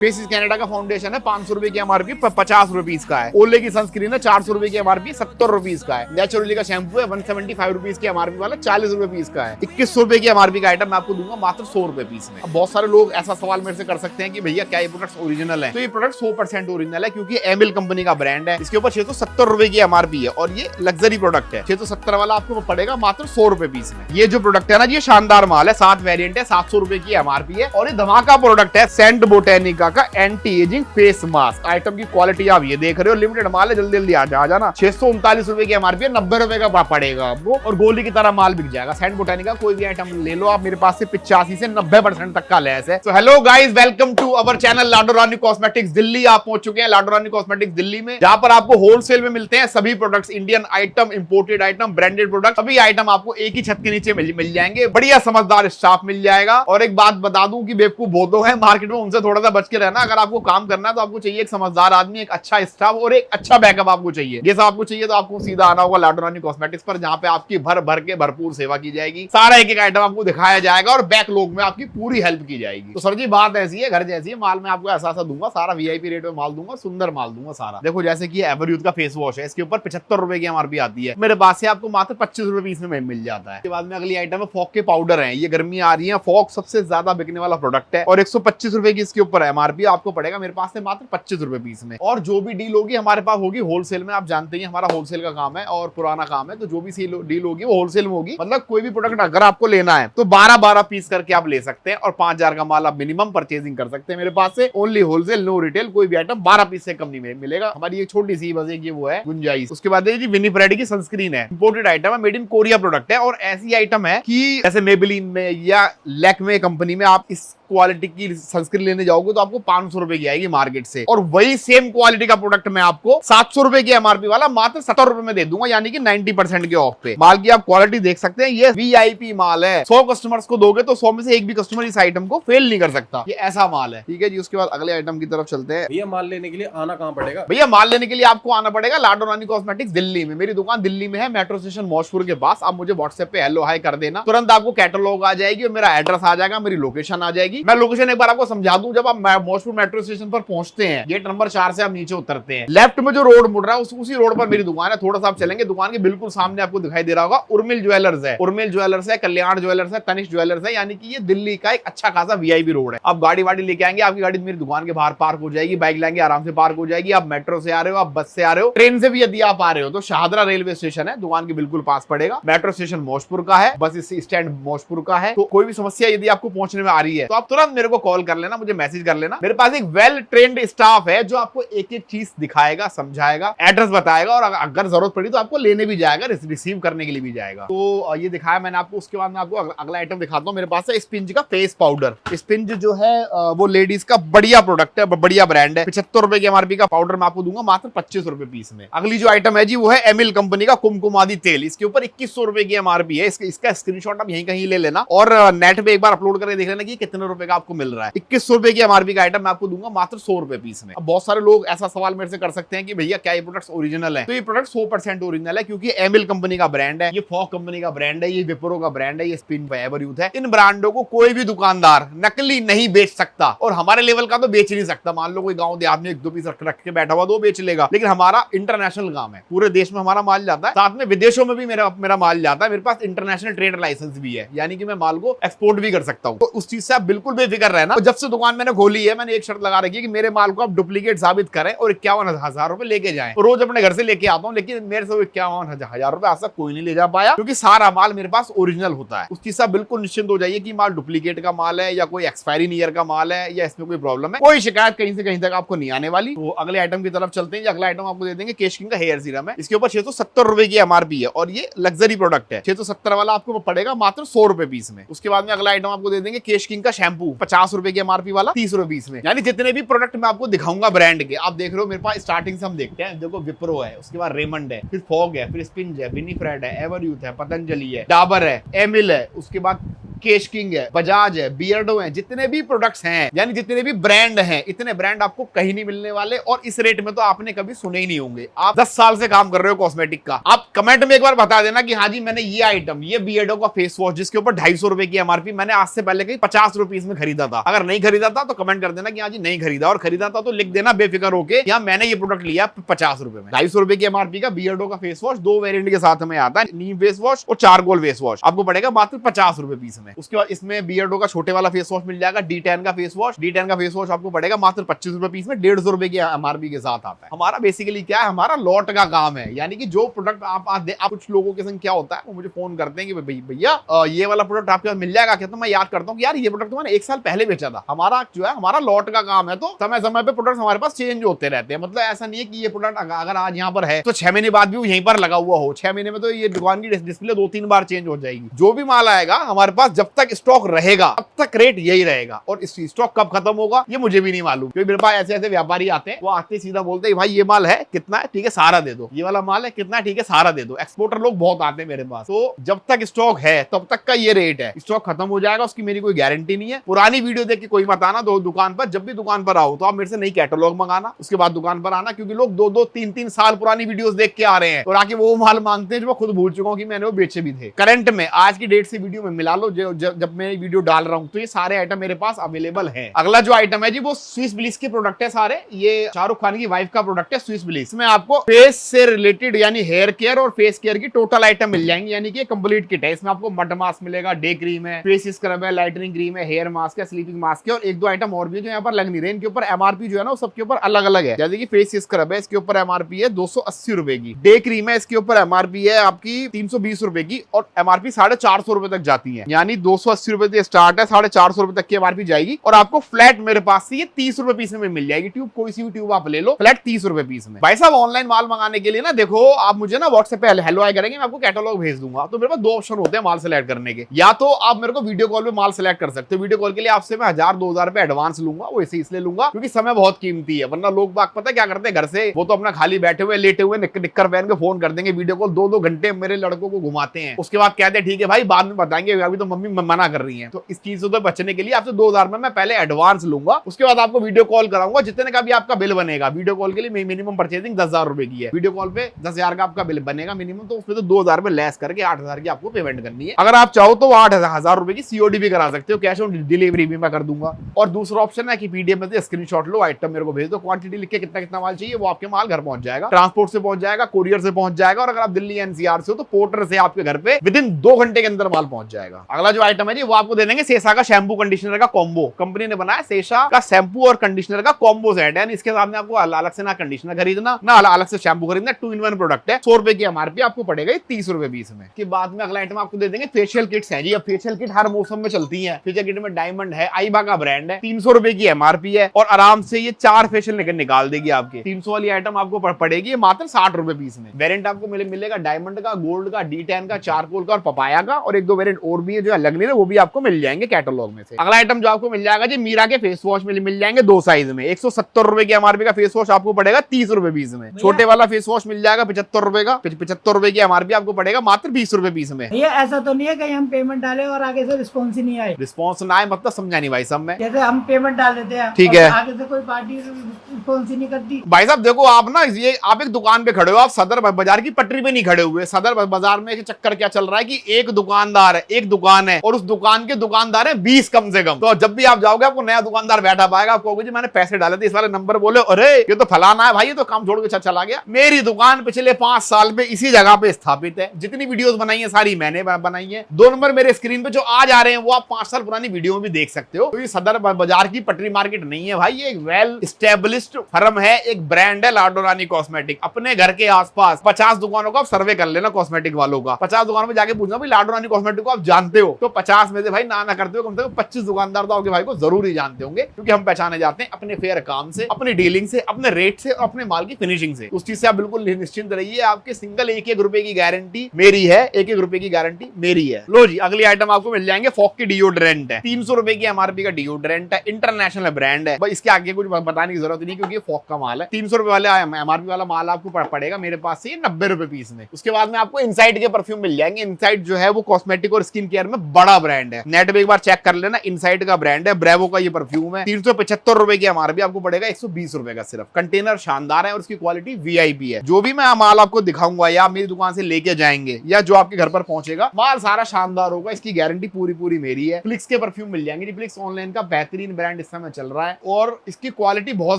Faces Canada का foundation है 500 रुपए की एमआरपी 50 रुपीज का है। ओले की सनस्क्रीन है 400 रुपए की एमआरपी 70 रुपीज का है। नेचुरली का शैम्पू है 175 रुपीज की एमआरपी वाला 40 रुपए पीस का है। 2100 रुपए की एमआरपी का आइटम मैं आपको दूंगा मात्र 100 रुपए पीस में। अब बहुत सारे लोग ऐसा सवाल मेरे से कर सकते हैं कि भैया क्या ये प्रोडक्ट ओरिजिनल है? तो ये प्रोडक्ट 100% ओरिजिनल है क्योंकि एमिल कंपनी का ब्रांड है। इसके ऊपर 670 रुपए की एमआरपी है और ये लग्जरी प्रोडक्ट है। 670 वाला आपको पड़ेगा मात्र 100 रुपए पीस में। ये जो प्रोडक्ट है ना, ये शानदार माल है। 7 वेरिएंट है, 700 रुपए की एमआरपी है और ये धमाका प्रोडक्ट है। सेंट बोटेनिका का anti ageing face mask. Item की क्वालिटी आप ये देख रहे हो, लिमिटेड माल है, जल्दी जल्दी आ जाना। 639 रुपए की एमआरपी है, 90 रुपए का पड़ेगा आपको और गोली की तरह माल बिक जाएगा। सेंट बोटेनिका कोई भी आइटम ले लो आप, मेरे पास से 85 से 90% तक का लेस है। तो hello guys, welcome to our channel Lado Rani cosmetics Delhi. आप पहुंच चुके हैं लाडो रानी कॉस्मेटिक्स दिल्ली में, जहां पर आपको होलसेल में मिलते हैं सभी products, Indian item, imported item, branded product, सभी आइटम आपको एक ही छत के नीचे मिल जाएंगे। बढ़िया समझदार स्टाफ मिल जाएगा। और एक बात बता दूं कि बेवकूफ बहुत लोग हैं मार्केट में, उनसे थोड़ा सा बच के रहना। अगर आपको काम करना है तो आपको चाहिए एक समझदार आदमी, एक अच्छा स्टाफ और एक अच्छा बैकअप आपको चाहिए। ये सब आपको चाहिए तो आपको सीधा आना होगा लाडो रानी कॉस्मेटिक्स पर, जहां पे आपकी भर भर के भरपूर सेवा की जाएगी। सारा एक एक आइटम आपको दिखाया जाएगा और बैकलॉग में आपकी पूरी हेल्प की जाएगी। तो सर जी बात ऐसी है, घर जैसी है। माल में आपको ऐसा दूंगा, सारा वीआईपी रेट में माल दूंगा, सुंदर माल दूंगा सारा। देखो जैसे कि एवरयूथ का फेस वॉश है, इसके ऊपर 75 रुपए की एमआरपी आती है, मेरे पास से आपको मात्र 25 रुपए पीस में मिल जाता है। इसके बाद में अगली आइटम है फॉग के पाउडर है। ये गर्मी आ रही है, फॉग सबसे ज्यादा बिकने वाला प्रोडक्ट है और 125 रुपए की इसके ऊपर एमआरपी आपको पड़ेगा मेरे पास से मात्र 25 रुपए पीस में। और जो भी डील होगी हमारे पास होगी होलसेल में। आप जानते हैं हमारा होलसेल का काम है और पुराना काम है, तो जो भी डील होगी वो होलसेल में होगी। मतलब कोई भी प्रोडक्ट अगर आपको लेना है तो 12-12 पीस करके आप ले सकते हैं और 5000 का माल आप मिनिमम परचेजिंग कर सकते हैं मेरे पास से। Only wholesale, no retail. कोई भी आइटम 12 पीस से कम नहीं मिलेगा। हमारी एक छोटी सी बस एक वो है गुंजाइश। उसके बाद जी विनीफ्रेड की सनस्क्रीन है, इंपोर्टेड आइटम है, मेड इन कोरिया प्रोडक्ट है और ऐसी आइटम है कि जैसे मेबेलिन में या लैक्मे कंपनी में आप इस क्वालिटी की सनस्क्रीन लेने जाओगे तो आपको 500 रुपए की आएगी मार्केट से, और वही सेम क्वालिटी का प्रोडक्ट मैं आपको 700 रुपए की एमआरपी वाला मात्र 70 रुपए में दे दूंगा, यानी कि 90% के ऑफ पे। माल की आप क्वालिटी देख सकते हैं, ये वीआईपी माल है। 100 कस्टमर्स को दोगे तो 100 में से एक भी कस्टमर इस आइटम को फेल नहीं कर सकता। ये ऐसा माल है, ठीक है जी। उसके बाद अगले आइटम की तरफ चलते हैं। भैया माल लेने के लिए आना कहां पड़ेगा? भैया माल लेने के लिए आपको आना पड़ेगा लाडो रानी कॉस्मेटिक्स दिल्ली में। मेरी दुकान दिल्ली में है, मेट्रो स्टेशन मौजपुर के पास। आप मुझे व्हाट्सएप पे हेलो हाय कर देना, तुरंत आपको कैटलॉग आ जाएगी और मेरा एड्रेस आ जाएगा, मेरी लोकेशन आ जाएगी। मैं लोकेशन एक बार आपको समझा दूं। जब आप मौजपुर मेट्रो स्टेशन पर पहुंचते हैं, गेट नंबर 4 से आप नीचे उतरते हैं, लेफ्ट में जो रोड मुड़ रहा है उसी रोड पर मेरी दुकान है। थोड़ा सा आप चलेंगे, दुकान के बिल्कुल सामने आपको दिखाई दे रहा होगा उर्मिल ज्वेलर्स है। उर्मिल ज्वेलर्स है, कल्याण ज्वेलर्स है, तनिष्क ज्वेलर्स है, यानी कि ये दिल्ली का एक अच्छा खासा वीआईपी रोड है। आप गाड़ी वाड़ी लेके आएंगे, आपकी गाड़ी मेरी दुकान के बाहर पार्क हो जाएगी, बाइक लाएंगे आराम से पार्क हो जाएगी। आप मेट्रो से आ रहे हो, आप बस से आ रहे हो, ट्रेन से भी यदि आप आ रहे हो तो शाहदरा रेलवे स्टेशन है, दुकान के बिल्कुल पास पड़ेगा। मेट्रो स्टेशन मौजपुर का है, बस स्टैंड मौजपुर का है। तो कोई भी समस्या यदि आपको पहुंचने में आ रही है तो आप तुरंत मेरे को कॉल कर लेना, मुझे मैसेज कर लेना। मेरे पास एक वेल ट्रेन्ड स्टाफ है जो आपको एक एक चीज दिखाएगा, समझाएगा, एड्रेस बताएगा और अगर जरूरत पड़ी तो आपको लेने भी जाएगा, रिसीव करने के लिए भी जाएगा। तो ये दिखाया मैंने आपको। उसके बाद मैं आपको अगला आइटम दिखाता हूँ। मेरे पास है स्पिंज का फेस पाउडर। स्पिंज जो है वो लेडीज का बढ़िया प्रोडक्ट है, बढ़िया ब्रांड है। 75 रुपए की एमआरपी का पाउडर मैं आपको दूंगा मात्र 25 रुपए पीस में। अगली जो आइटम है जी वो है एमिल कंपनी का कुमकुमादी तेल। इसके ऊपर 2100 रुपए की एमआरपी है। इसका स्क्रीनशॉट आप यहीं कहीं ले लेना और नेट पे एक बार अपलोड करके देख लेना कि कितने रुपए का आपको मिल रहा है। 2100 रुपए की एमआरपी का आइटम मैं आपको दूंगा मात्र 100 रुपए पीस में। अब बहुत सारे लोग ऐसा सवाल मेरे से कर सकते हैं कि भैया क्या ये प्रोडक्ट्स ओरिजिनल है? तो ये प्रोडक्ट 100% ओरिजिनल है क्योंकि एमिल कंपनी का ब्रांड है, ये फॉग कंपनी का ब्रांड है, ये विप्रो का ब्रांड है, ये स्पिन एवरयूथ है। इन ब्रांडों को कोई भी दुकानदार नकली नहीं बेच सकता और हमारे लेवल का तो बेच नहीं सकता। मान लो कोई गांव देहात में 1-2 पीस रख के बैठा हुआ तो बेच लेगा, लेकिन हमारा इंटरनेशनल काम है, पूरे देश में हमारा माल जाता है, साथ में विदेशों में भी मेरा माल जाता है। मेरे पास इंटरनेशनल ट्रेड लाइसेंस भी है, यानी कि मैं माल को एक्सपोर्ट भी कर सकता हूँ। तो उस चीज से आप बिल्कुल बेफिक्र रहना। जब से दुकान मैंने खोली है मैंने एक शर्त लगा रखी है कि मेरे माल को आप डुप्लीकेट साबित करें और 51,000 रुपए लेके जाएं। तो रोज अपने घर से लेके आता हूं, लेकिन मेरे से 51,000 रुपए आज तक कोई नहीं ले जा पाया क्योंकि सारा माल मेरे पास ओरिजिनल होता है। उस चीज से बिल्कुल निश्चिंत हो जाइए कि माल डुप्लीकेट का माल है या कोई एक्सपायरी ईयर का माल है या इसमें कोई प्रॉब्लम है, कोई शिकायत कहीं से कहीं तक आपको नहीं आने वाली। तो अगले आइटम की तरफ चलते हैं। अगला आइटम आपको दे देंगे केश किंग का हेयर सीरम है। इसके ऊपर 670 रुपए की एमआरपी है और ये लग्जरी प्रोडक्ट है। 670 वाला आपको पड़ेगा मात्र 100 रुपए पीस में। उसके बाद में अगला आइटम आपको दे देंगे केश किंग का शैम्पू, 50 रुपए की एमआरपी वाला 30 रुपए पीस में। यानी जितने भी प्रोडक्ट मैं आपको दिखाऊंगा ब्रांड के, आप देख रहे हो मेरे पास स्टार्टिंग से हम देखते हैं। देखो विप्रो है, उसके बाद रेमंड है, फिर फॉग है, फिर स्पिंज है, विनीफ्रेड है, एवरयूथ है, पतंजलि है, डाबर है, एमिल है, उसके बाद केश किंग है, बजाज है, बियर्डो है, जितने भी प्रोडक्ट्स हैं, यानी जितने भी ब्रांड हैं, इतने ब्रांड आपको कहीं नहीं मिलने वाले और इस रेट में तो आपने कभी सुने ही नहीं होंगे। आप 10 साल से काम कर रहे हो कॉस्मेटिक का, आप कमेंट में एक बार बता देना कि हाँ जी मैंने ये आइटम, ये बियर्डो का फेस वॉश जिसके ऊपर 250 रुपए की एमआरपी, मैंने आज से पहले कहीं 50 रुपीस में खरीदा था। अगर नहीं खरीदा था तो कमेंट कर देना कि हाँ जी नहीं खरीदा, और खरीदा था तो लिख देना बेफिक्र होके यहाँ मैंने ये प्रोडक्ट लिया 50 रुपए में। 250 रुपए की एमआरपी का बियर्डो का फेस वॉश 2 वेरिएंट के साथ में आता है, नीम फेस वॉश और चारकोल फेस वॉश, आपको पड़ेगा मात्र 50 रुपए पीस में। उसके बाद इसमें बियर्डो का छोटे वाला फेस वॉश मिल जाएगा, D10 का फेस वॉश, D10 का फेस वॉश आपको पड़ेगा मात्र 25 रुपए पीस में, 150 रुपए की एमआरपी के साथ आता है। हमारा बेसिकली क्या है, हमारा लॉट का काम है, यानी कि जो प्रोडक्ट आप कुछ लोगों के संग क्या होता है, वो मुझे फोन करते हैं कि भैया ये वाला प्रोडक्ट आपके पास मिल जाएगा क्या? तो मैं याद करता हूँ कि यार ये प्रोडक्ट मैंने 1 साल पहले बेचा था। हमारा जो है हमारा लॉट का काम है, तो समय समय पे प्रोडक्ट हमारे पास चेंज होते रहते हैं। मतलब ऐसा नहीं है कि ये प्रोडक्ट अगर आज यहाँ पर है तो 6 महीने बाद भी वो यहीं पर लगा हुआ हो। 6 महीने में तो ये दुकान की डिस्प्ले 2-3 बार चेंज हो जाएगी। जो भी माल आएगा हमारे पास जब तक स्टॉक रहेगा तब तक रेट यही रहेगा, और इस स्टॉक कब खत्म होगा ये मुझे भी नहीं मालूम, क्योंकि मेरे पास ऐसे ऐसे व्यापारी आते हैं, वो आते सीधा बोलते हैं भाई ये माल है कितना है, ठीक है सारा दे दो, ये वाला माल है कितना है, ठीक है सारा दे दो। एक्सपोर्टर लोग बहुत आते हैं मेरे पास, तो जब तक स्टॉक है तब तक का ये रेट है, स्टॉक खत्म हो जाएगा उसकी मेरी कोई गारंटी नहीं है। पुरानी वीडियो देख के कोई मत आना दुकान पर, जब भी दुकान पर आओ तो आप मेरे से नई कैटलॉग मंगाना, उसके बाद दुकान पर आना, क्योंकि लोग 2-2, 3-3 साल पुरानी वीडियोस देख के आ रहे हैं और आके वो माल मांगते हैं जो मैं खुद भूल चुका हूं कि मैंने वो बेचे भी थे। करंट में आज की डेट से वीडियो में मिला लो, जब मैं वीडियो डाल रहा हूं तो ये सारे आइटम मेरे पास अवेलेबल है। अगला जो आइटम है जी वो स्विस ब्लिस के प्रोडक्ट है सारे, ये शाहरुख खान की वाइफ का प्रोडक्ट है स्विस ब्लिस। में आपको फेस से रिलेटेड यानी हेयर केयर और फेस केयर की टोटल आइटम मिल जाएंगे, यानी कि कंप्लीट किट है। इसमें आपको मड मास्क मिलेगा, डे क्रीम है, फेस स्क्रब है, लाइटनिंग क्रीम है, हेयर मास्क है, स्लीपिंग मास्क है, और 1-2 आइटम और भी है जो यहाँ पर लग नहीं रहे। इनके ऊपर एमआरपी जो है ना वो सबके ऊपर अलग अलग है। जैसे कि फेस स्क्रब है, इसके ऊपर एमआरपी है 280 रुपए की, डे क्रीम है इसके ऊपर एमआरपी है आपकी 320 रुपए की, और एमआरपी 450 रुपए तक जाती है, यानी 280 रुपए से स्टार्ट है, 450 रुपए तक की एमआरपी जाएगी। और आपको फ्लैट मेरे पास से ये 30 रुपए पीस में मिल जाएगी ट्यूब, कोई सी भी ट्यूब आप ले लो, फ्लैट 30 रुपए पीस में। भाई साहब ऑनलाइन माल मंगाने के लिए ना देखो, आप मुझे ना व्हाट्सएप पे हेलो हाय करेंगे, मैं आपको कैटलॉग भेज दूंगा, तो मेरे पास 2 ऑप्शन होते हैं माल सेलेक्ट करने के। या तो आप मेरे को वीडियो कॉल पे माल सेलेक्ट कर सकते हो, वीडियो कॉल के लिए आपसे मैं 1000-2000 रुपए एडवांस लूंगा, वो इसे इसलिए लूंगा क्योंकि समय बहुत कीमती है, वरना लोग बाग पता क्या करते हैं घर से, वो तो अपना खाली बैठे हुए लेटे हुए निक्कर पहन के फोन कर देंगे, वीडियो कॉल 2-2 घंटे मेरे लड़कों को घुमाते हैं, उसके बाद कहते हैं ठीक है भाई बाद में बताएंगे, अभी तो मम्मी मना कर रही है। तो इस चीज से बचने के लिए आपसे 2000 में मैं पहले एडवांस लूंगा, उसके बाद आपको वीडियो कॉल कराऊंगा, जितने का भी आपका बिल बनेगा। वीडियो कॉल के लिए मिनिमम परचेजिंग 10,000 रुपए की है, वीडियो कॉल पे 10,000 का आपका बिल बनेगा मिनिमम, तो उसमें तो 2000 में लेस करके 8,000 की आपको पेमेंट करनी है। अगर आप चाहो तो 8,000 रुपए की सीओडी भी करा सकते हो, कैश ऑन डिलीवरी भी मैं कर दूंगा। और दूसरा ऑप्शन है कि पीडीएफ में से स्क्रीनशॉट लो, आइटम मेरे को भेज दो, क्वांटिटी लिख के कितना कितना माल चाहिए वो आपके माल घर पहुंच जाएगा, ट्रांसपोर्ट से पहुंच जाएगा, कोरियर से पहुंच जाएगा, और अगर आप दिल्ली एनसीआर से हो तो पोर्टर से आपके घर पे विद इन 2 घंटे के अंदर माल पहुंच जाएगा। अगला जो आइटम है जी वो आपको दे देंगे सेसा का शैम्पू कंडीशनर का कॉम्बो, कंपनी ने बनाया सेसा का शैम्पू और कंडीशनर का कॉम्बो सेट है, इसके सामने आपको अलग से ना कंडीशनर खरीदना ना अलग से शैम्पू खरीदना, 2-in-1 प्रोडक्ट है। 100 रुपए की एमआरपी आपको पड़ेगा 30 रुपए पीस में। के बाद में अगला आइटम आपको दे देंगे फेशियल किट्स है जी। अब फेशियल किट हर मौसम में चलती है, फेशियल किट में डायमंड है, आईबा का ब्रांड है, 300 रुपए की एमआरपी है, और आराम से ये 4 फेशियल निकाल देगी आपके। 300 वाली आइटम आपको पड़ेगी मात्र 60 रुपए पीस में। वेरिएंट आपको मिलेगा डायमंड का, गोल्ड का, D10 का, चारकोल का और पपाया का, और 1-2 वेरिएंट और भी है जो अलग नहीं है, वो भी आपको मिल जाएंगे कैटलॉग में से। अगला आइटम जो आपको मिल जाएगा जी मीरा के फेस वॉश मिल जाएंगे 2 साइज में। 170 रुपए की एमआरपी का फेस वॉश आपको पड़ेगा 30 रुपए पीस में। छोटे वाला फेस वॉश मिल जाएगा 75 रुपए का, 75 रुपए की एमआरपी आपको पड़ेगा मात्र 20 रुपए पीस में। ये ऐसा तो नहीं है कि हम पेमेंट डाले और आगे से रिस्पॉन्स ही नहीं आए? रिस्पॉन्स ना आए मतलब समझा नहीं भाई साहब मैं। जैसे हम पेमेंट डाल देते हैं, ठीक है, आगे से कोई पार्टी रिस्पॉन्स ही नहीं करती। भाई साहब देखो आप ना, ये आप एक दुकान पे खड़े हो, आप सदर बाजार की पटरी पे नहीं खड़े हुए। सदर बाजार में चक्कर क्या चल रहा है कि एक दुकानदार है, एक दुकान है, और उस दुकान के दुकानदार है 20 कम से कम। तो जब भी आप जाओगे आपको नया दुकानदार बैठा पाएगा, आप कहोगे जी मैंने पैसे डाले थे, इस वाले नंबर बोले अरे ये तो फलाना है भाई, ये तो काम छोड़ के चला गया। मेरी दुकान पिछले 5 साल पे इसी जगह पे स्थापित है, जितनी वीडियोस बनाई है सारी मैंने बनाई है। 2 नंबर मेरे स्क्रीन पे जो आज आ रहे हैं वो आप 5 साल पुरानी वीडियो में भी देख सकते हो। तो ये सदर बाजार की पटरी मार्केट नहीं है भाई, ये एक वेल एस्टेब्लिश्ड फर्म है, एक ब्रांड है लाडो रानी कॉस्मेटिक। अपने घर के आसपास 50 दुकानों का आप सर्वे कर लेना कॉस्मेटिक वालों का, 50 दुकानों में जाके पूछना भाई लाडो रानी कॉस्मेटिक को आप जानते हो, तो 50 में से भाई ना करते हो कम से कम 25 दुकानदार तो आपके भाई को जरूर ही जानते होंगे, क्योंकि हम पहचाने जाते हैं अपने फेयर काम से, अपनी डीलिंग से, अपने रेट से और अपने माल की फिनिशिंग से। उस चीज से आप बिल्कुल निश्चिंत रहिए, आपके सिंगल 1-1 रुपए की गारंटी मेरी है, 1-1 रुपए की गारंटी मेरी है। लो जी अगली आइटम आपको मिल जाएंगे फॉक की डिओड्रेंट है, 300 रुपए की एमआरपी का डिओड्रेंट है, इंटरनेशनल ब्रांड है। भाई इसके आगे कुछ बताने की जरूरत नहीं क्योंकि फॉक का माल है। 300 रुपए वाले एमआरपी वाला माल आपको पड़ेगा मेरे पास से 90 रुपए पीस में। उसके बाद में आपको इनसाइड के परफ्यूम मिल जाएंगे। इनसाइड जो है वो कॉस्मेटिक और स्किन केयर में बड़ा ब्रांड है, नेट पे एक बार चेक कर लेना, इनसाइड का ब्रांड है, ब्रेवो का ये परफ्यूम है। 375 रुपए की एमआरपी, आपको पड़ेगा 120 रुपए का सिर्फ। कंटेनर शानदार है और उसकी क्वालिटी वीआईपी है। जो भी मैं माल आपको दिखाऊंगा या मेरी दुकान से लेके जाएंगे या जो आपके घर पर पहुंचेगा, माल सारा शानदार होगा, इसकी गारंटी पूरी पूरी मेरी है। फ्लिक्स के परफ्यूम मिल जाएंगे, फ्लिक्स ऑनलाइन का बेहतरीन ब्रांड इस समय चल रहा है और इसकी क्वालिटी बहुत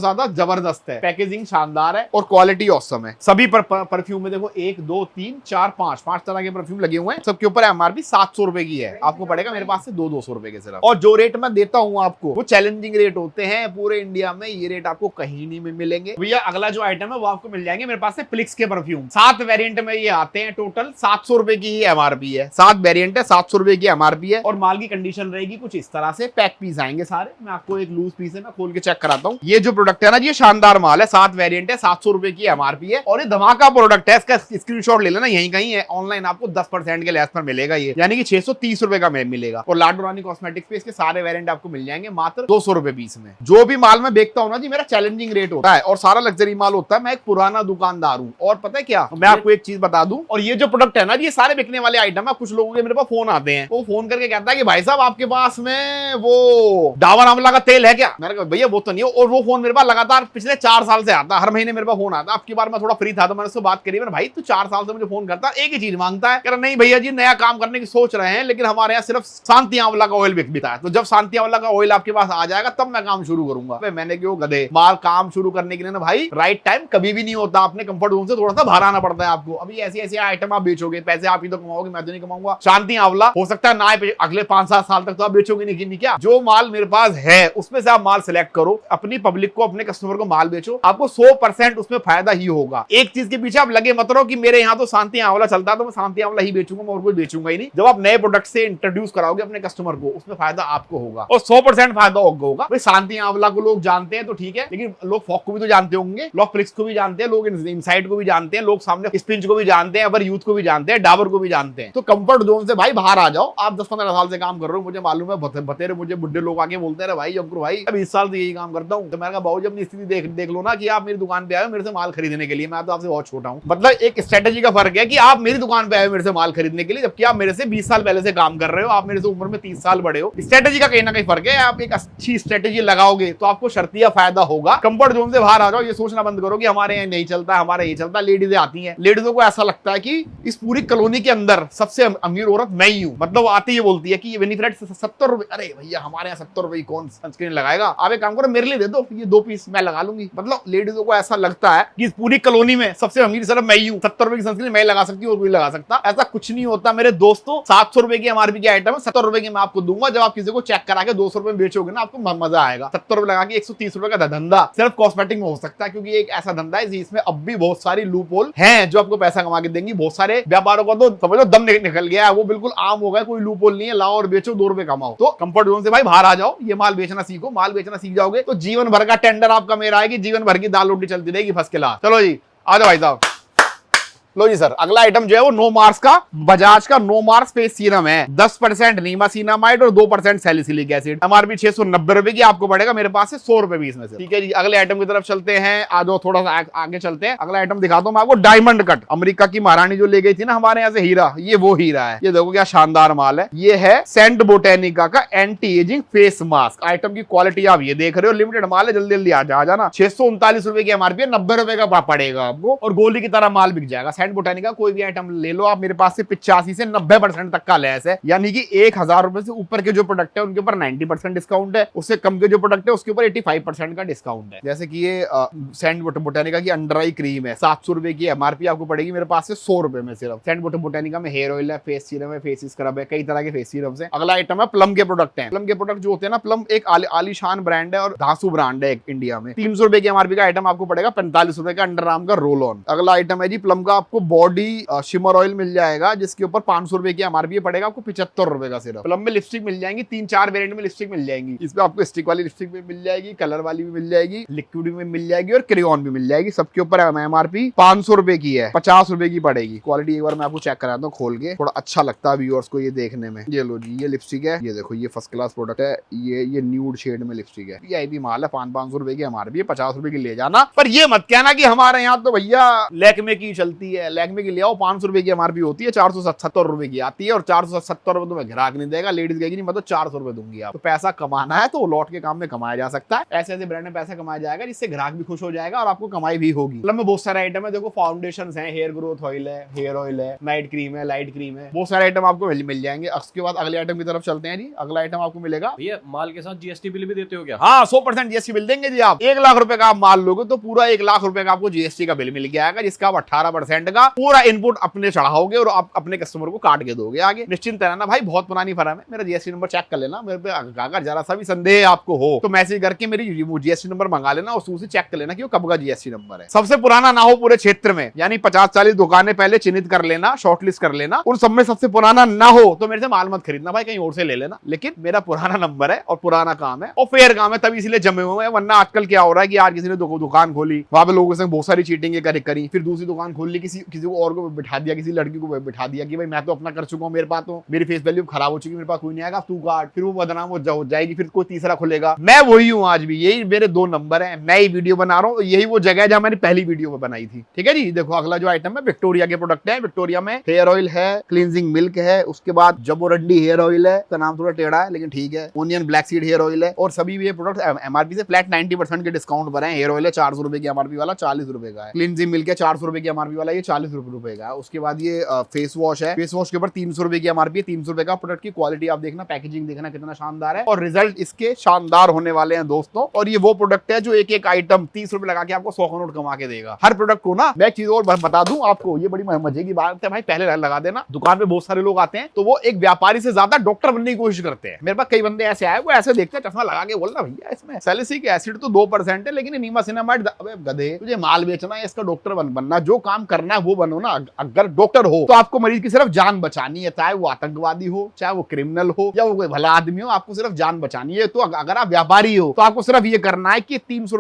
ज्यादा जबरदस्त है, पैकेजिंग शानदार है और क्वालिटी औसम है। सभी परफ्यूम में देखो 1 2 3 4 5 तरह के परफ्यूम लगे हुए हैं, सबके ऊपर एमआरपी 700 रुपए की है। आपको पड़ेगा मेरे पास से 200 रुपए के सिर्फ। और जो रेट मैं देता हूँ आपको वो चैलेंजिंग रेट होते हैं, पूरे इंडिया में ये रेट आपको कहीं नहीं मिलेंगे भैया। अगला जो आइटम है वो आपको मिल जाएंगे मेरे पास से फ्लिक्स के परफ्यूम। 7 वेरिएंट में ये आते हैं, टोटल 700 रुपए की ही एमआरपी है। 7 वेरिएंट है, 700 रुपए की एमआरपी है और माल की कंडीशन रहेगी कुछ इस तरह से। पैक पीस आएंगे सारे, मैं आपको एक लूज पीस है, मैं खोल के चेक कराता हूँ। ये जो प्रोडक्ट है ना, ये शानदार माल है, 7 वेरिएंट है, 700 रुपए की एमआरपी है और ये धमाका प्रोडक्ट है। इसका स्क्रीनशॉट ले लेना, यहीं कहीं है, ऑनलाइन आपको 10% के लेस पर मिलेगा ये, यानी कि 630 रुपए का मिलेगा। और लाडो रानी कॉस्मेटिक्स पे इसके सारे वेरिएंट आपको मिल जाएंगे मात्र 200 रुपए पीस में। जो भी माल मैं बेचता हूँ ना जी, मेरा चैलेंजिंग रेट होता है और सारा लग्जरी माल होता है। मैं एक पुराना दुकानदार हूँ और पता है क्या, मैं आपको एक चीज बता दूं, और ये जो प्रोडक्ट है ना, ये सारे बिकने वाले आइटम है। कुछ लोगों के मेरे पास फोन आते हैं, वो फोन करके कहता है कि भाई साहब आपके पास में वो डाबर आंवला का तेल है क्या? मैंने कहा भैया वो तो नहीं है। और वो फोन मेरे पास लगातार पिछले 4 साल से आता है, हर महीने मेरे पास फोन आता है। आपकी बार मैं थोड़ा फ्री था तो मैंने उससे बात करी, मैंने भाई तू 4 साल से मुझे फोन करता, एक ही चीज मांगता है। कह रहा नहीं भैया जी, नया काम करने की सोच रहे हैं, लेकिन हमारे यहाँ सिर्फ शांति आंवला का ऑयल बिकता है, तो जब शांति आंवला का ऑयल आपके पास आ जाएगा तब मैं काम शुरू करूंगा। मैंने क्यों गधे, माल काम शुरू करने के लिए ना भाई राइट टाइम कभी भी नहीं होता। अपने कंफर्ट जोन से थोड़ा सा बाहर आना पड़ता है आपको। अभी ऐसे ऐसे आइटम आप बेचोगे, पैसे आप ही तो कमाओगे, मैं तो नहीं कमाऊंगा। शांति आंवला हो सकता है ना अगले 5-7 साल तक तो आप बेचोगे नहीं क्या? जो माल मेरे पास है उसमें से आप माल सिलेक्ट करो, अपनी पब्लिक को, अपने कस्टमर को माल बेचो, आपको 100% उसमें फायदा ही होगा। एक चीज के पीछे आप लगे मत रहो कि मेरे यहाँ तो शांति आंवला चलता है तो मैं शांति आंवला ही बेचूंगा, मैं और कुछ बेचूंगा ही नहीं। जब आप नए प्रोडक्ट से इंट्रोड्यूस कराओगे अपने कस्टमर को, उसमें फायदा आपको होगा और 100% फायदा होगा। भाई शांति आंवला को लोग जानते हैं तो ठीक है, लेकिन लोग फॉक को भी तो जानते होंगे, लोग फ्लिक्स को भी जानते हैं, लोग इनसाइड को भी जानते हैं, लोग सामने स्पिंच को भी जानते हैं, अबर यूथ को भी जानते हैं, डाबर को भी जानते हैं। तो कंफर्ट जोन से भाई बाहर आ जाओ। आप 10-15 साल से काम कर रहे हो, मुझे मालूम है, बतेरे मुझे बुढ़े लोग आके बोलते हैं भाई अंकुर भाई अब 20 साल से यही काम करता हूँ। तो मैंने कहा बाबू जी अपनी स्थिति देख लो ना कि आप मेरी दुकान पे आए मेरे से माल खरीदने के लिए, मैं तो आपसे बहुत छोटा हूँ। मतलब एक स्ट्रेटेजी का फर्क है कि आप मेरी दुकान पे आए मेरे से माल खरीदने के लिए, जबकि आप मेरे से 20 साल पहले से काम कर रहे हो, आप मेरे से उम्र में 30 साल बड़े हो। स्ट्रेटेजी का कहीं ना कहीं फर्क है। आप एक अच्छी स्ट्रेटेजी लगाओगे तो आपको शर्तिया फायदा होगा। कंफर्ट जोन से बाहर आ जाओ, ये सोचना बंद करो कि हमारे यहाँ नहीं चलता, हमारे ये चलता। लेडीजें आती हैं, लेडीजों को ऐसा लगता है कि इस पूरी कॉलोनी के अंदर सबसे अमीर औरत मैं ही हूँ। मतलब आती है बोलती है कि ये बेनिफिट 70 रुपए, अरे भैया हमारे यहाँ 70 रुपए कौन सनस्क्रीन लगाएगा, आप एक काम करो मेरे लिए दे दो, ये 2 पीस मैं लगा लूंगी। मतलब लेडीजों को ऐसा लगता है कि इस पूरी कॉलोनी में सबसे अमीर सिर्फ मैं ही हूँ, 70 रुपए की सनस्क्रीन मैं लगा सकती हूँ और कोई लगा सकता। ऐसा कुछ नहीं होता मेरे दोस्तों। 700 रुपए की एमआरपी की आइटम है, 70 रुपए की मैं आपको दूंगा। जब आप किसी को चेक करा के 200 रुपए में बेचोगे ना, आपको मजा आएगा। 70 रुपए लगा के 130 रुपए का धंधा सिर्फ कॉस्मेटिक में हो सकता है, क्योंकि एक ऐसा धंधा है जिसमें अब भी बहुत सारी लूप होल है जो आपको पैसा कमा के देंगी। बहुत सारे व्यापारों का तो समझो दम निकल गया है, वो बिल्कुल आम हो गया, कोई लूप होल नहीं है, लाओ और बेचो 2 रुपए कमाओ। तो कंफर्ट जोन से भाई बाहर आ जाओ, ये माल बेचना सीखो। माल बेचना सीख जाओगे तो जीवन भर का टेंडर आपका मेरा आएगी, जीवन भर की दाल रोटी चलती रहेगी फर्स्ट क्लास। चलो जी आ जाओ भाई साहब। लो जी सर, अगला आइटम जो है वो नो मार्क्स का बजाज का नो मार्क्स फेस सीरम है। 10% नीमासिनामाइड और 2% सैलिसिलिक एसिड। एमआरपी 690 रुपए की, आपको पड़ेगा मेरे पास से 100 रुपए बीस में से। ठीक है जी, अगले आइटम की तरफ चलते हैं। आ जाओ थोड़ा सा आगे चलते हैं। अगला आइटम दिखाता हूं मैं आपको, डायमंड कट। अमेरिका की महारानी जो ले गई थी ना हमारे यहाँ से हीरा, ये वो हीरा है। ये देखो क्या शानदार माल है। ये है सेंट बोटेनिका का anti ageing face mask. Item की क्वालिटी आप ये देख रहे हो, लिमिटेड माल है, जल्दी जल्दी आ जाना। 639 रुपए की एमआरपी है, 90 रुपए का पड़ेगा आपको और गोली की तरह माल बिक जाएगा। सेंट बोटेनिका कोई आइटम ले लो आप, मेरे पास से 85 से 90% तक का लेस है, यानी कि 1000 रुपए से ऊपर के जो प्रोडक्ट है उनके ऊपर 90% डिस्काउंट है, उससे कम के जो प्रोडक्ट है उसके ऊपर 85% का डिस्काउंट है। जैसे कि ये सेंट बोटेनिका की अंडर आई क्रीम है, 700 रुपए की एमआरपी, आपको पड़ेगी मेरे पास से 100 रुपए में सिर्फ। सेंट बोटेनिका में हेयर ऑयल है, फेस सीरम है, फेस स्क्रब है, कई तरह के फेस सीरम है। अगला आइटम है प्लम के प्रोडक्ट है। प्लम के प्रोडक्ट जो होते हैं ना, प्लम एक आलीशान ब्रांड है और धांसू ब्रांड है इंडिया में। 300 रुपए की एमआरपी का आइटम आपको पड़ेगा 45 रुपए का अंडर आर्म का रोल ऑन। अगला आइटम है जी प्लम का, आपको बॉडी शिमर ऑयल मिल जाएगा जिसके ऊपर 500 रुपए की एमआरपी पड़ेगा आपको 75 रुपए का सिर्फ। प्लम में लिपस्टिक मिल जाएंगी, 3-4 वेरिएंट में लिपस्टिक मिल जाएंगी। इसमें आपको स्टिक वाली लिपस्टिक भी मिल जाएगी, कलर वाली भी मिल जाएगी, लिक्विड में मिल जाएगी और क्रेयॉन भी मिल जाएगी। सबके ऊपर एमआरपी 500 रुपए की है, 50 रुपए की पड़ेगी। क्वालिटी एक बार मैं आपको चेक कराता हूँ खोल के, थोड़ा अच्छा लगता है व्यूअर्स को ये देखने में। ये लो जी, ये लिपस्टिक है, ये देखो ये फर्स्ट क्लास प्रोडक्ट है। ये न्यूड शेड में लिपस्टिक है, ये भी माल है। 500 रुपए की एमआरपी, 50 रुपए की ले जाना। पर ये मत कहना कि हमारे यहाँ तो भैया लैक्मे की चलती है, है। लैक्मे की ले आओ, 500 रुपए की एमआरपी होती है, 470 रुपए की आती है, और 470 रुपए तुम्हें ग्राहक नहीं देगा, लेडीज कहेगी नहीं मतलब 400 रुपए दूंगी आप। तो पैसा कमाना है तो लौट के काम में कमाया जा सकता है। ऐसे ऐसे ब्रांड में पैसा कमाया जाएगा जिससे ग्राहक भी खुश हो जाएगा और आपको कमाई भी होगी। मतलब में बहुत सारे आइटम है, देखो फाउंडेशन है, हेयर ग्रोथ ऑयल है, हेयर ऑयल है, नाइट क्रीम है, लाइट क्रीम है, बहुत सारे आइटम आपको मिल जाएंगे। उसके बाद अगले आइटम की तरफ चलते हैं जी। अगला आइटम आपको मिलेगा भैया माल के साथ जीएसटी बिल भी देते हो क्या? हाँ, 100% जीएसटी बिल देंगे जी। आप 1 लाख रुपए का आप माल लोगे तो पूरा 1 लाख रुपए का आपको जीएसटी का बिल मिल गया है, जिसका आप 18% का पूरा इनपुट अपने चढ़ाओगे और आप अपने कस्टमर को काट के दोगे आगे। निश्चिंत रहना भाई, बहुत पुरानी फर्म है। मेरा जीएसटी नंबर चेक कर लेना, मेरे पे अगर जरा सा भी संदेह आपको हो तो मैसेज करके मेरी जीएसटी नंबर मंगा लेना और उसे चेक कर लेना कि वो कब का जीएसटी नंबर है। सबसे पुराना ना हो पूरे क्षेत्र में, यानी 50-40 दुकानें पहले चिन्हित कर लेना, शॉर्टलिस्ट कर लेना, उन सब में सबसे पुराना ना हो तो मेरे से माल मत खरीदना भाई, कहीं और से ले लेना। लेकिन मेरा पुराना नंबर है और पुराना काम है और फेयर काम है, तभी इसलिए जमे हुए हैं। वरना आजकल क्या हो रहा है कि यार किसी ने दुकान खोली, वहां पे लोगों से बहुत सारी चीटिंग करी, फिर दूसरी दुकान खोल ली, किसी को और को बिठा दिया, किसी लड़की को बिठा दिया कि भाई मैं तो अपना कर चुका हूँ, मेरे पास तो मेरी फेस वैल्यू खराब हो चुकी है, मेरे पास कोई नहीं आएगा, तू काट। फिर वो बदनाम हो जाएगी, फिर कोई तीसरा खुलेगा। मैं वही हूँ आज भी, यही मेरे 2 नंबर है। मैं ही वीडियो बना रहा हूँ, यही वो जगह है जहां मैंने पहली वीडियो बनाई थी। ठीक है जी। देखो अगला जो आइटम है विक्टोरिया के प्रोडक्ट है। विक्टोरिया में हेयर ऑयल है, क्लींजिंग मिल्क है, उसके बाद जबोरंडी हेयर ऑयल है, उसका नाम थोड़ा टेढ़ा है लेकिन ठीक है, onion black seed hair oil है, और सभी ये प्रोडक्ट एमआरपी से फ्लैट 90% के डिस्काउंट पर है। हेयर ऑयल है 400 रुपए की एमआरपी वाला, 40 रुपए का है। क्लींजिंग मिल्क है 400 रुपए की एमआरपी वाला, ये 40 रुपए का है। उसके बाद ये फेस वॉश है, फेस वॉश के ऊपर 300 रुपए की एमआरपी है, 300 रुपए का। प्रोडक्ट की क्वालिटी आप देखना, पैकेजिंग देखना कितना शानदार है, और रिजल्ट इसके शानदार होने वाले हैं दोस्तों। और ये वो प्रोडक्ट है जो एक एक आइटम 30 रुपए लगा के आपको 100 करोड़ कमा के देगा। हर प्रोडक्ट को ना मैं एक चीज और बता दूं आपको, ये बड़ी मजे की बात है भाई, पहले लगा देना। दुकान पे बहुत सारे लोग आते हैं तो वो एक व्यापारी से ज्यादा डॉक्टर बनने की कोशिश करते हैं। मेरे पास कई बंदे ऐसे आए, वो ऐसे देखते हैं, चश्मा लगा के बोलना भैया इसमें सैलिसिलिक एसिड तो 2% है, लेकिन निमासिनामाइड, अबे गधे तुझे माल बेचना है, इसका डॉक्टर बनना, जो काम करना है वो बनो ना। अगर डॉक्टर हो तो आपको मरीज की सिर्फ जान बचानी है, चाहे वो आतंकवादी हो, चाहे वो क्रिमिनल हो, या वो कोई भला आदमी हो, आपको सिर्फ जान बचानी है। तो अगर आप व्यापारी हो तो आपको सिर्फ ये करना है कि 30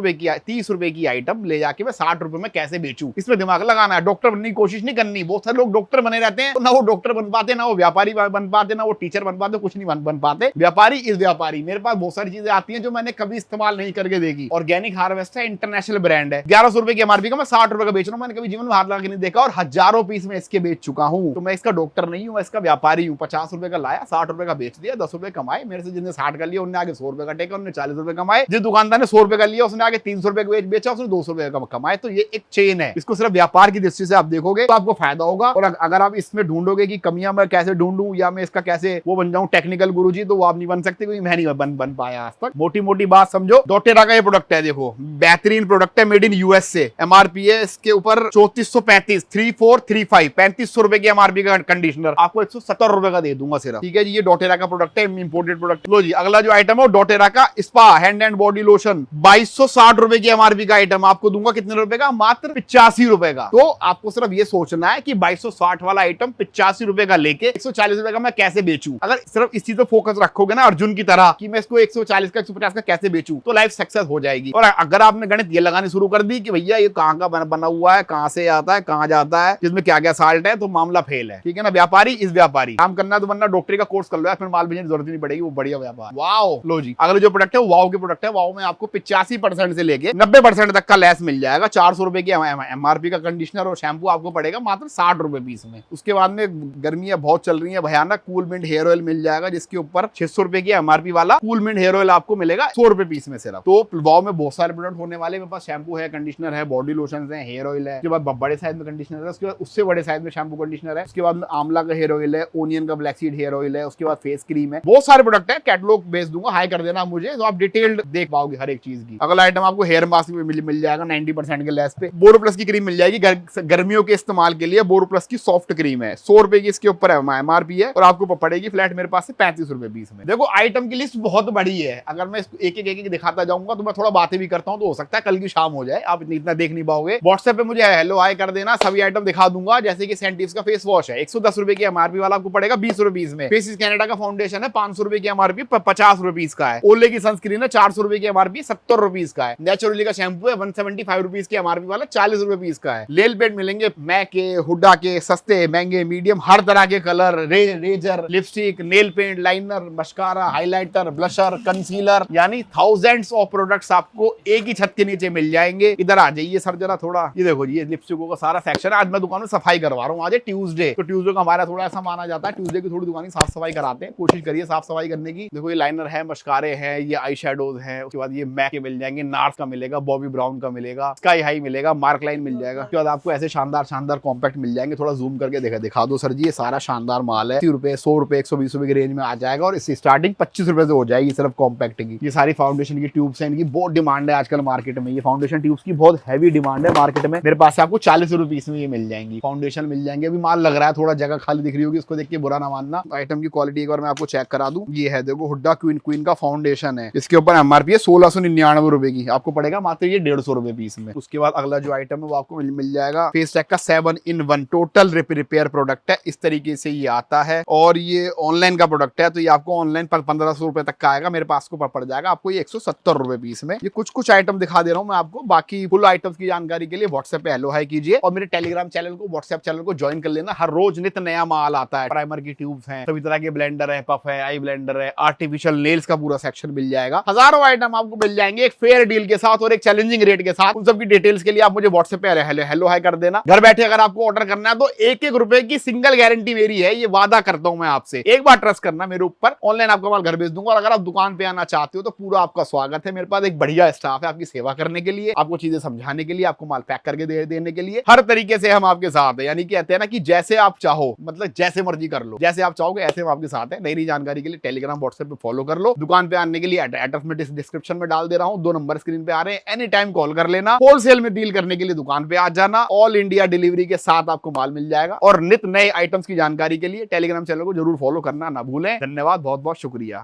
रुपए की आइटम ले जाके मैं 60 रुपए में कैसे बेचूं, इसमें दिमाग लगाना है। डॉक्टर बनने की कोशिश नहीं करनी। बहुत सारे लोग डॉक्टर बने रहते हैं, ना वो डॉक्टर बन पाते, ना वो व्यापारी बन पाते, ना वो टीचर बन पाते, कुछ नहीं बन पाते। व्यापारी इज व्यापारी। मेरे पास बहुत सारी चीजें आती हैं जो मैंने कभी इस्तेमाल नहीं करके देखी। ऑर्गेनिक हार्वेस्ट है, इंटरनेशनल ब्रांड है, 1100 रुपए की एमआरपी का मैं 60 रुपए का बेच रहा हूं। मैंने कभी जीवन में हाथ लगा के नहीं देखा, और हजारों पीस में इसके बेच चुका हूं। तो मैं इसका डॉक्टर नहीं हूं, मैं इसका व्यापारी हूं। 50 रुपए का लाया, 60 रुपए का बेच दिया, 10 रुपए कमाए। मेरे से जिसने 60 का लिया उन्होंने आगे 100 रुपए का टेका, उन्होंने 40 रुपए कमाए। जिस दुकानदार ने 100 रुपए का लिया उसने आगे 300 रुपए का बेचा, उसने 200 रुपए का कमाए। तो ये एक चेन है, इसको सिर्फ व्यापार की दृष्टि से आप देखोगे तो आपको फायदा होगा। और अगर आप इसमें ढूंढोगे कि कमियां मैं कैसे ढूंढूं या मैं इसका कैसे वो बन जाऊं टेक्निकल गुरुजी, तो वो आप नहीं बन सकते, क्योंकि मैं नहीं बन पाया आज तक। मोटी मोटी बात समझो, डॉटेरा का ये प्रोडक्ट है, देखो बेहतरीन प्रोडक्ट है, मेड इन यूएस से। एमआरपी है इसके ऊपर 3435, 3435, 3500 रुपए की एमआरपी का कंडीशनर आपको 170 रुपए का दे दूंगा सिर्फ। ठीक है जी, ये डॉटेरा का प्रोडक्ट है, इंपोर्टेड प्रोडक्ट। लो जी, अगला जो आइटम है डॉटेरा का spa hand and body lotion, 2260 रुपए की एमआरपी का आइटम आपको दूंगा कितने रुपए का? मात्र 85 रुपए का। तो आपको सिर्फ ये सोचना है कि 2260 वाला आइटम 85 रुपए का लेके 140 रुपए का मैं कैसे बेचूं। अगर सिर्फ इस चीज पर फोकस रखोगे ना अर्जुन की तरह कि मैं इसको 140 का 150 का कैसे बेचूं, तो लाइफ सक्सेस हो जाएगी। और अगर आपने गणित ये लगानी शुरू कर दी कि भैया ये कहां का बना हुआ है, कहां से आता है, कहां जाता है, जिसमें क्या क्या साल्ट है, तो मामला फेल है। ठीक है ना। व्यापारी इस व्यापारी काम करना तो बनना डॉक्टरी का कोर्स कर लो, फिर माल भेजने की जरूरत नहीं पड़ेगी, वो बढ़िया व्यापार। वाओ। लो जी, अगले जो प्रोडक्ट है वाओ के प्रोडक्ट है। वाओ में आपको 85% से लेके 90% तक का लेस मिल जाएगा। 400 रुपए की एमआरपी का कंडीशनर और शैम्पू आपको पड़ेगा मात्र 60 रुपए पीस में। उसके बाद में गर्मियां बहुत चल रही है भयानक, कूल मिंट हेयर ऑयल मिल जाएगा, जिसके ऊपर 600 रुपए की एमआरपी वाला कूल मिंट हेयर ऑयल आपको मिलेगा 100 रुपए पीस में सिर्फ। तो वाओ में बहुत सारे प्रोडक्ट होने वाले। मेरे पास शैम्पू है, कंडीशनर है, बॉडी लोशन है, हेयर ऑयल है। उसके बाद बड़े साइज में कंडीशनर है, उसके बाद उससे बड़े साइज में शैम्पू कंडीशनर है। उसके बाद आंवला का हेयर ऑयल है, ओनियन का ब्लैक सीड हेयर ऑयल है। उसके बाद फेस क्रीम है। बहुत सारे प्रोडक्ट है, कैटलॉग भेज दूंगा, हाई कर देना मुझे, तो आप डिटेल्ड देख पाओगे हर एक चीज की। अगला आइटम आपको हेयर मास्क मिल जाएगा 90% के लेस पे। बोरोप्लस की क्रीम मिल जाएगी गर्मियों के इस्तेमाल के लिए। बोरोप्लस की सॉफ्ट क्रीम है, 100 रुपए की इसके ऊपर एमआरपी है, और आपको पड़ेगी फ्लैट मेरे पास से 35 रुपए पीस में। देखो आइटम की लिस्ट बहुत बड़ी है, अगर मैं एक एक दिखाता जाऊंगा तो मैं थोड़ा बातें भी करता हूं, तो हो सकता है कल की शाम हो जाए, आप इतना देख नहीं पाओगे। व्हाट्सएप पे मुझे हेलो हाई कर देना, सभी आइटम दिखा दूंगा। जैसे कि सेंटिव्स का फेस वॉश है, 110 रुपए की एमआरपी वाला आपको पड़ेगा 20 रुपए पीस में। फेसिस कनाडा का फाउंडेशन है, 500 रुपए की एमआरपी 50 रुपए पीस का है। ओले की सनस्क्रीन है, 400 रुपए की एमआरपी 70 रुपए का है। नेचुरली का शैम्पू है, 175 रुपीज की एमआरपी वाला 40 रुपए पीस का है। लेल पेड मिलेंगे मैक के, हुडा के, सस्ते महंगे मीडियम हर तरह के colour, razor, lipstick, nail paint, liner, mascara, highlighter, blusher, concealer, यानी थाउजेंड्स ऑफ प्रोडक्ट्स आपको एक ही छत के नीचे मिल जाएंगे। इधर आ जाइए सर जरा थोड़ा, ये देखो जी, ये लिपस्टिकों का सारा सेक्शन है। आज मैं दुकान में सफाई करवा रहा हूँ, आज है ट्यूसडे, तो ट्यूसडे को हमारा थोड़ा ऐसा माना जाता है, ट्यूसडे की थोड़ी दुकान की साफ सफाई कराते हैं, कोशिश करिए साफ सफाई करने की। देखो ये लाइनर है, मस्कारे हैं, ये आई शेडोज है, उसके बाद ये मैक के मिल जाएंगे, नार्स का मिलेगा, बॉबी ब्राउन का मिलेगा, स्काई हाई मिलेगा, मार्क लाइन मिल जाएगा। उसके बाद आपको ऐसे शानदार शानदार कॉम्पैक्ट मिल जाएंगे। थोड़ा जूम करके दिखा दो सर जी, ये सारा शानदार माल है। 80 रुपए, 100 रुपए, 120 रुपए की रेंज में आ जाएगा और इसकी स्टार्टिंग 25 रुपए से हो जाएगी सिर्फ कॉम्पैक्ट की। ये सारी फाउंडेशन की ट्यूब्स हैं, इनकी बहुत डिमांड है आजकल मार्केट में। ये फाउंडेशन ट्यूब्स की बहुत हैवी डिमांड है मार्केट में। मेरे पास से आपको 40 रुपए में ये मिल जाएंगी, फाउंडेशन मिल जाएंगे। अभी माल लग रहा है, थोड़ा जगह खाली दिख रही होगी, इसको देख के बुरा ना मानना। आइटम की क्वालिटी एक बार मैं आपको चेक करा दूं। ये है देखो, हुड्डा क्वीन का फाउंडेशन है, इसके ऊपर एमआरपी है 1699 रुपए की, आपको पड़ेगा मात्र ये 150 रुपए पीस में। उसके बाद अगला जो आइटम है वो आपको मिल जाएगा फेस टेक का 7-in-1 टोटल रिपेयर प्रोडक्ट है। इस तरीके से ये आता है और ये ऑनलाइन का प्रोडक्ट है, तो ये आपको ऑनलाइन 1500 रुपए तक का आएगा। मेरे पास को पड़ जाएगा आपको ये 170 रुपए पीस में। ये कुछ आइटम दिखा दे रहा हूँ मैं आपको, बाकी फुल आइटम्स की जानकारी के लिए व्हाट्सएप पे हेलो हाई कीजिए और मेरे टेलीग्राम चैनल को, व्हाट्सएप चैनल को ज्वाइन कर लेना। हर रोज नित नया माल आता है, प्राइमर की ट्यूब्स हैं, सभी तरह के ब्लेंडर है, पफ है, आई ब्लेंडर है, आर्टिफिशियल नेल्स का पूरा सेक्शन मिल जाएगा। हजारों आइटम आपको मिल जाएंगे एक फेयर डील के साथ और एक चैलेंजिंग रेट के साथ। उन सबकी डिटेल्स के लिए आप मुझे व्हाट्सएप पे हेलो हाई कर देना। घर बैठे अगर आपको ऑर्डर करना है तो 1-1 रुपए की सिंगल गारंटी मेरी है, ये वादा करता हूं मैं आपसे। एक बार ट्रस्ट करना मेरे ऊपर, ऑनलाइन आपका माल घर भेज दूंगा। और अगर आप दुकान पे आना चाहते हो तो पूरा आपका स्वागत है। मेरे पास एक बढ़िया स्टाफ है आपकी सेवा करने के लिए, आपको चीजें समझाने के लिए, आपको माल पैक करके देने के लिए। हर तरीके से हम आपके साथ है, यानी कि कहते हैं ना कि जैसे आप चाहो, मतलब जैसे मर्जी कर लो, जैसे आप चाहोगे ऐसे हम आपके साथ है। नई जानकारी के लिए टेलीग्राम व्हाट्सएप पे फॉलो कर लो। दुकान पे आने के लिए एड्रेस में डिस्क्रिप्शन में डाल दे रहा हूं, 2 नंबर स्क्रीन पे आ रहे हैं, एनी टाइम कॉल कर लेना। होलसेल में डील करने के लिए दुकान पे आ जाना, ऑल इंडिया डिलीवरी के साथ आपको माल मिल जाएगा। और नित नए आइटम्स की जानकारी के लिए टेलीग्राम चैनल को जरूर फॉलो करना ना भूलें। धन्यवाद, बहुत बहुत शुक्रिया।